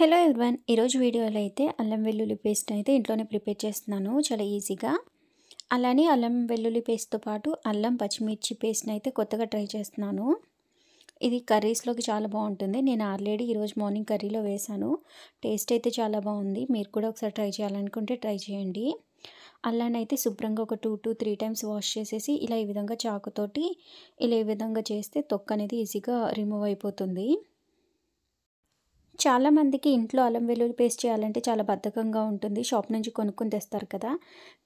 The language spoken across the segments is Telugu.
హలో ఎవ్రీవన్, ఈరోజు వీడియోలో అయితే అల్లం వెల్లుల్లి పేస్ట్ అయితే ఇంట్లోనే ప్రిపేర్ చేస్తున్నాను చాలా ఈజీగా. అలానే అల్లం వెల్లుల్లి పేస్ట్తో పాటు అల్లం పచ్చిమిర్చి పేస్ట్ని అయితే కొత్తగా ట్రై చేస్తున్నాను. ఇది కర్రీస్లోకి చాలా బాగుంటుంది. నేను ఆల్రెడీ ఈరోజు మార్నింగ్ కర్రీలో వేశాను. టేస్ట్ అయితే చాలా బాగుంది. మీరు కూడా ఒకసారి ట్రై చేయాలనుకుంటే ట్రై చేయండి. అల్లాన్ని అయితే శుభ్రంగా ఒక 2 to 3 టైమ్స్ వాష్ చేసేసి ఇలా ఈ విధంగా చాకుతోటి ఇలా ఈ విధంగా చేస్తే తొక్క అనేది ఈజీగా రిమూవ్ అయిపోతుంది. చాలామందికి ఇంట్లో అల్లం వెల్లుల్లి పేస్ట్ చేయాలంటే చాలా బద్ధకంగా ఉంటుంది. షాప్ నుంచి కొనుక్కొని తెస్తారు కదా!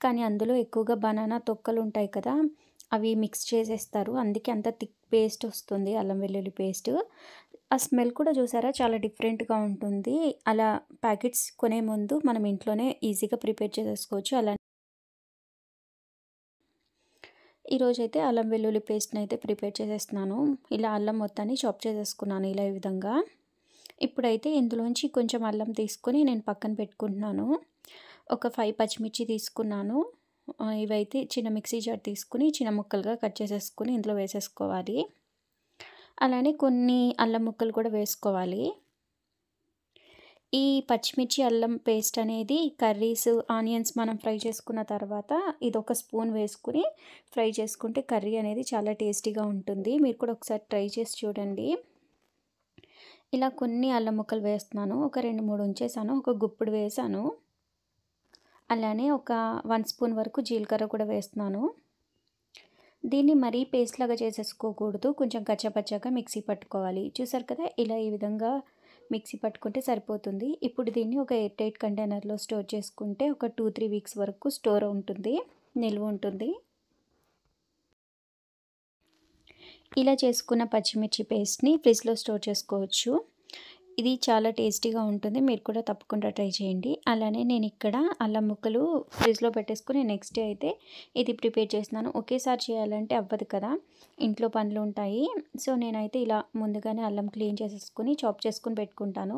కానీ అందులో ఎక్కువగా బనానా తొక్కలు ఉంటాయి కదా! అవి మిక్స్ చేసేస్తారు. అందుకే అంత థిక్ పేస్ట్ వస్తుంది అల్లం వెల్లుల్లి పేస్ట్. ఆ స్మెల్ కూడా చూసారా చాలా డిఫరెంట్‌గా ఉంటుంది. అలా ప్యాకెట్స్ కొనే ముందు మనం ఇంట్లోనే ఈజీగా ప్రిపేర్ చేసేసుకోవచ్చు. ఈరోజైతే అల్లం వెల్లుల్లి పేస్ట్‌ని అయితే ప్రిపేర్ చేసేస్తున్నాను. ఇలా అల్లం మొత్తాన్ని చాప్ చేసేసుకున్నాను ఇలా ఈ విధంగా. ఇప్పుడైతే ఇందులోంచి కొంచెం అల్లం తీసుకొని నేను పక్కన పెట్టుకుంటున్నాను. ఒక 5 పచ్చిమిర్చి తీసుకున్నాను. ఇవైతే చిన్న మిక్సీ జార్ తీసుకుని చిన్న ముక్కలుగా కట్ చేసేసుకొని ఇందులో వేసేసుకోవాలి. అలానే కొన్ని అల్లం ముక్కలు కూడా వేసుకోవాలి. ఈ పచ్చిమిర్చి అల్లం పేస్ట్ అనేది కర్రీస్ ఆనియన్స్ మనం ఫ్రై చేసుకున్న తర్వాత ఇదొక స్పూన్ వేసుకుని ఫ్రై చేసుకుంటే కర్రీ అనేది చాలా టేస్టీగా ఉంటుంది. మీరు కూడా ఒకసారి ట్రై చేసి చూడండి. ఇలా కొన్ని అల్లం ముక్కలు వేస్తున్నాను. ఒక 2, 3 ఉంచేసాను. ఒక గుప్పుడు వేసాను. అలానే ఒక 1 స్పూన్ వరకు జీలకర్ర కూడా వేస్తున్నాను. దీన్ని మరీ పేస్ట్ లాగా చేసేసుకోకూడదు. కొంచెం కచ్చాపచ్చాగా మిక్సీ పట్టుకోవాలి. చూసారు కదా! ఇలా ఈ విధంగా మిక్సీ పట్టుకుంటే సరిపోతుంది. ఇప్పుడు దీన్ని ఒక ఎయిర్ టైట్ కంటైనర్లో స్టోర్ చేసుకుంటే ఒక 2, 3 వీక్స్ వరకు స్టోర్ ఉంటుంది, నిల్వ ఉంటుంది. ఇలా చేసుకున్న పచ్చిమిర్చి పేస్ట్ని ఫ్రిడ్జ్లో స్టోర్ చేసుకోవచ్చు. ఇది చాలా టేస్టీగా ఉంటుంది. మీరు కూడా తప్పకుండా ట్రై చేయండి. అలానే నేను ఇక్కడ అల్లం ముక్కలు ఫ్రిడ్జ్లో పెట్టేసుకుని నెక్స్ట్ డే అయితే ఇది ప్రిపేర్ చేస్తున్నాను. ఒకేసారి చేయాలంటే అవ్వదు కదా! ఇంట్లో పనులు ఉంటాయి. సో నేనైతే ఇలా ముందుగానే అల్లం క్లీన్ చేసేసుకుని చాప్ చేసుకుని పెట్టుకుంటాను.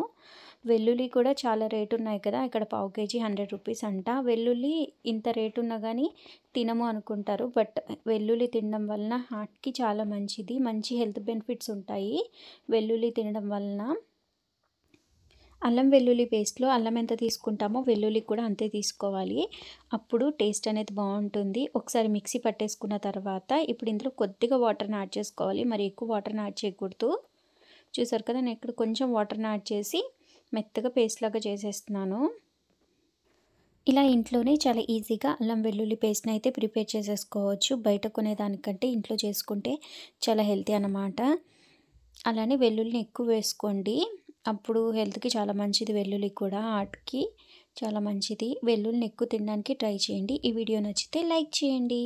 వెల్లుల్లి కూడా చాలా రేటు ఉన్నాయి కదా! ఇక్కడ పావు కేజీ 100 రూపీస్ అంట. వెల్లుల్లి ఇంత రేటు ఉన్నా కానీ తినము అనుకుంటారు. బట్ వెల్లుల్లి తినడం వలన హార్ట్కి చాలా మంచిది. మంచి హెల్త్ బెనిఫిట్స్ ఉంటాయి వెల్లుల్లి తినడం వలన. అల్లం వెల్లుల్లి పేస్ట్‌లో అల్లం ఎంత తీసుకుంటామో వెల్లుల్లి కూడా అంతే తీసుకోవాలి. అప్పుడు టేస్ట్ అనేది బాగుంటుంది. ఒకసారి మిక్సీ పట్టేసుకున్న తర్వాత ఇప్పుడు ఇందులో కొద్దిగా వాటర్‌ని యాడ్ చేసుకోవాలి. మరి ఎక్కువ వాటర్‌ని యాడ్ చేయకూడదు. చూసారు కదా! నేను ఇక్కడ కొంచెం వాటర్‌ని యాడ్ చేసి మెత్తగా పేస్ట్ లాగా చేసేస్తున్నాను. ఇలా ఇంట్లోనే చాలా ఈజీగా అల్లం వెల్లుల్లి పేస్ట్‌ని అయితే ప్రిపేర్ చేసేసుకోవచ్చు. బయట కొనేదానికంటే ఇంట్లో చేసుకుంటే చాలా హెల్తీ అన్నమాట. అలానే వెల్లుల్లిని ఎక్కువ వేసుకోండి. అప్పుడు హెల్త్‌కి చాలా మంచిది. వెల్లుల్లి కూడా హార్ట్‌కి చాలా మంచిది. వెల్లుల్లిని ఎక్కువ తినడానికి ట్రై చేయండి. ఈ వీడియో నచ్చితే లైక్ చేయండి.